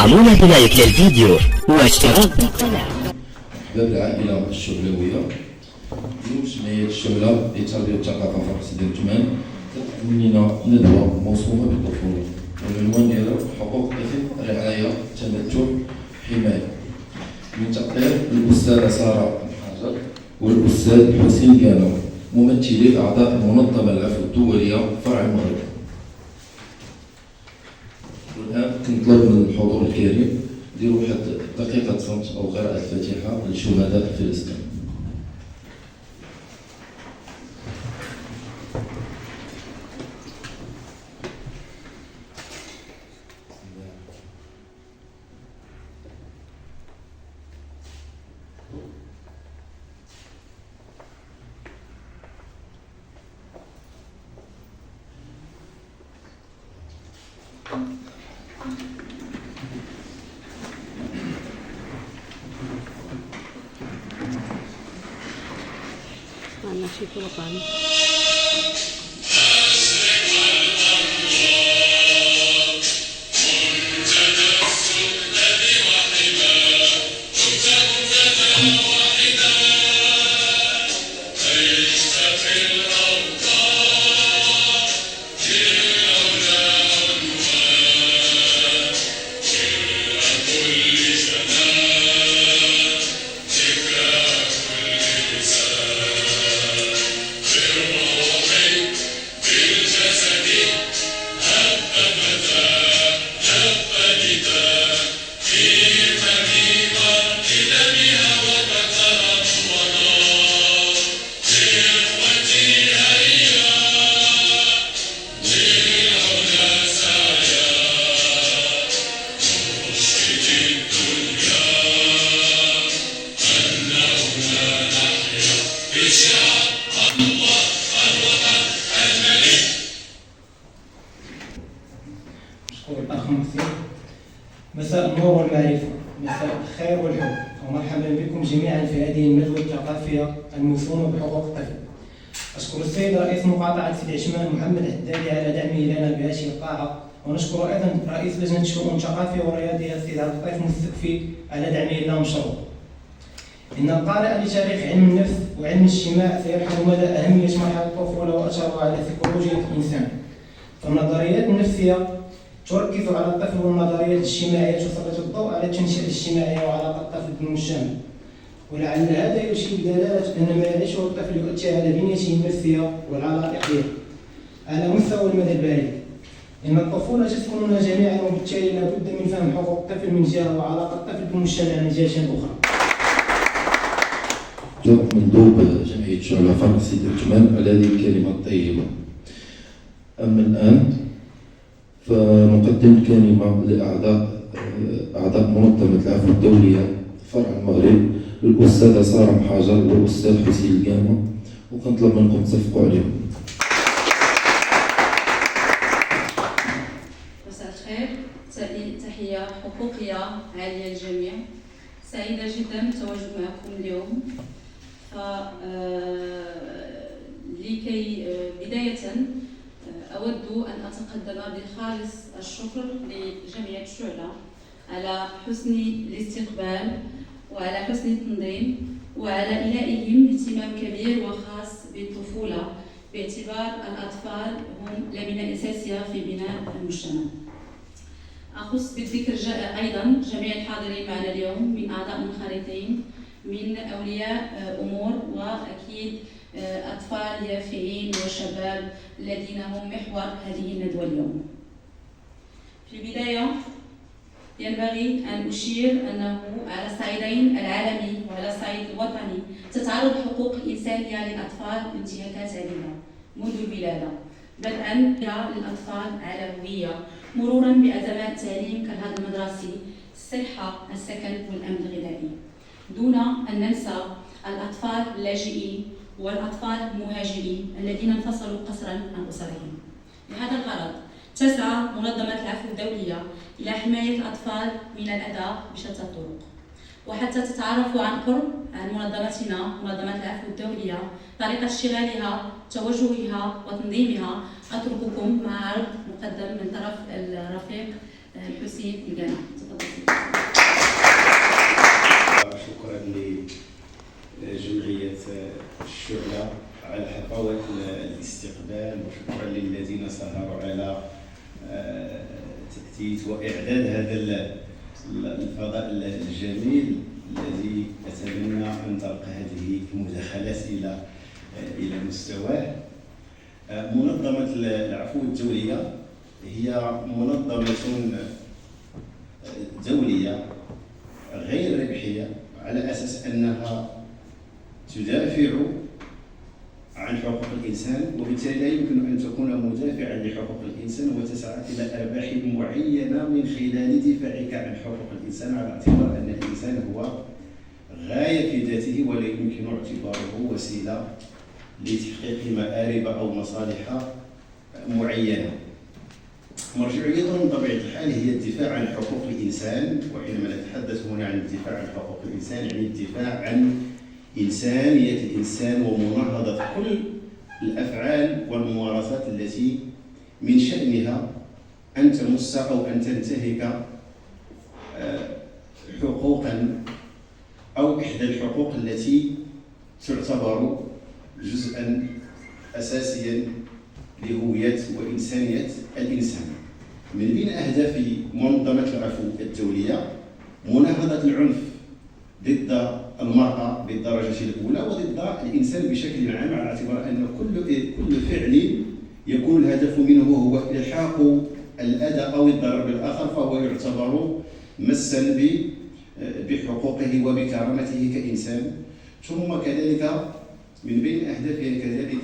يدعمون بلايك للفيديو واشتراك بالقناة. باب العائلة الشعلوية اليوم جمعية الشعلة للتربية والثقافة في راس ديال تمان كتقدم لنا ندوة موسومة بالطفولة والعنوان ديالها حقوق الطفل، رعاية، تمتع، حماية، من تقرير الأستاذة سارة محاجر والأستاذ حسين كانو ممثلي أعضاء المنظمة العفو الدولية فرع المغرب. والآن كنطلب من الحضور الكريم ديروا واحد دقيقة صمت أو قراءة الفاتحة للشهداء في فلسطين. معنا شي طلبان مساء النور والمعرفة، مساء الخير والحب، ومرحبا بكم جميعا في هذه الندوة الثقافية الموسومة بحقوق الطفل. أشكر السيد رئيس مقاطعة سيدي عشمان محمد الحدادي على دعمه لنا بهذه القاعة، ونشكر أيضا رئيس لجنة الشؤون الثقافية والرياضية السيد عبد اللطيف مستكفي على دعمه لنا مشروع. إن القارئ لتاريخ علم النفس وعلم الاجتماع سيبحث مدى أهمية مرحلة الطفولة وأثرها على سيكولوجية الإنسان. فالنظريات النفسية تركز على الطفل، والنظريات الاجتماعية تسلط الضوء على التنشئة الاجتماعية وعلاقة الطفل بالمجتمع. ولعل هذا يشير بدلالة أن ما يعيشه الطفل يؤثر على بنيته النفسية والعلاقة ديالو على مستوى المدى البعيد. إن الطفولة تسكننا جميعا، وبالتالي لا بد من فهم حقوق الطفل من جهة وعلاقة الطفل بالمجتمع من جهة أخرى. مندوب جمعية شعلة فرع سيدي عثمان على هذه الكلمة الطيبة. أما الآن فنقدم كلمة لأعضاء منظمة العفو الدولية فرع المغرب للأستاذة سارة محاجر والأستاذ حسين الكانو، وكنطلب منكم تصفقوا عليهم. مساء الخير، تحية حقوقية عالية للجميع. سعيدة جدا بالتواجد معكم اليوم. لكي بداية أود أن أتقدم بخالص الشكر لجمعية الشعلة على حسن الاستقبال وعلى حسن التنظيم وعلى إلائهم اهتمام كبير وخاص بالطفولة، باعتبار الأطفال هم لبنة أساسية في بناء المجتمع. أخص بالذكر أيضا جميع الحاضرين معنا اليوم من أعضاء منخرطين، من أولياء أمور، وأكيد أطفال يافعين وشباب الذين هم محور هذه الندوة اليوم. في البداية ينبغي أن أشير أنه على الصعيدين العالمي وعلى الصعيد الوطني تتعرض حقوق الإنسانية للأطفال بانتهاكات عديدة منذ الولادة، بدءا للأطفال على هوية، مرورا بأزمات التعليم كالهدم المدرسي، الصحة، السكن والأمن الغذائي، دون أن ننسى الأطفال اللاجئين والأطفال المهاجرين الذين انفصلوا قسرا عن أسرهم. لهذا الغرض تسعى منظمة العفو الدولية إلى حماية الأطفال من الأذى بشتى الطرق. وحتى تتعرفوا عن قرب عن منظمتنا منظمة العفو الدولية، طريقة اشتغالها، توجهها وتنظيمها، أترككم مع عرض مقدم من طرف الرفيق الحسين القناع. تفضل. شكرا لجمعية الشعلة على حفاوة الاستقبال، وشكرا للذين سهروا على تأتيت وإعداد هذا الفضاء الجميل الذي أتمنى أن ترقى هذه المداخلات إلى مستواه. منظمة العفو الدولية هي منظمة دولية غير ربحية على أساس أنها تدافع عن حقوق الإنسان، وبالتالي لا يمكن أن تكون مدافعا لحقوق الإنسان وتسعى إلى أرباح معينة من خلال دفاعك عن حقوق الإنسان، على اعتبار أن الإنسان هو غاية في ذاته ولا يمكن اعتباره وسيلة لتحقيق مآرب أو مصالح معينة. مرجعيتهم بطبيعة الحال هي الدفاع عن حقوق الإنسان، وحينما نتحدث هنا عن الدفاع عن حقوق الإنسان يعني الدفاع عن إنسانية الإنسان ومناهضة كل الأفعال والممارسات التي من شأنها أن تمس أو أن تنتهك حقوقا أو إحدى الحقوق التي تعتبر جزءا أساسيا لهوية وإنسانية الإنسان. من بين أهداف منظمة العفو الدولية مناهضة العنف ضد المرأة بالدرجة الأولى وضد الإنسان بشكل عام، على اعتبار أن كل فعل يكون الهدف منه هو إلحاق الأذى أو الضرر بالآخر فهو يعتبر مسا بحقوقه وبكرامته كإنسان. ثم كذلك من بين أهدافها كذلك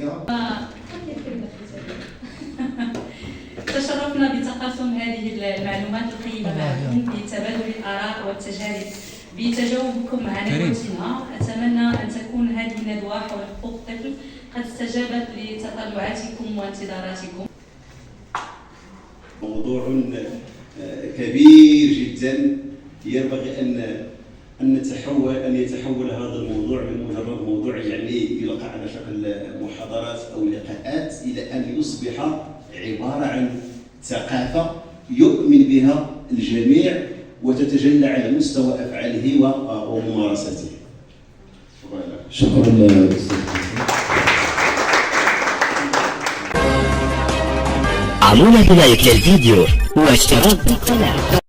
تشرفنا بتقاسم هذه المعلومات القيمة معكم، بتبادل الآراء والتجارب، بتجاوبكم مع ندوتنا. أتمنى أن تكون هذه الندوة حول حقوق الطفل قد استجابت لتطلعاتكم وانتظاراتكم. موضوع كبير جدا، ينبغي أن يتحول هذا الموضوع من مجرد موضوع يعني يلقى على شكل محاضرات أو لقاءات إلى أن يصبح عبارة عن ثقافة يؤمن بها الجميع وتتجلى على مستوى أفعاله وممارساته. شكرا لك. عمونا بلايك للفيديو واشتراك بالقناة.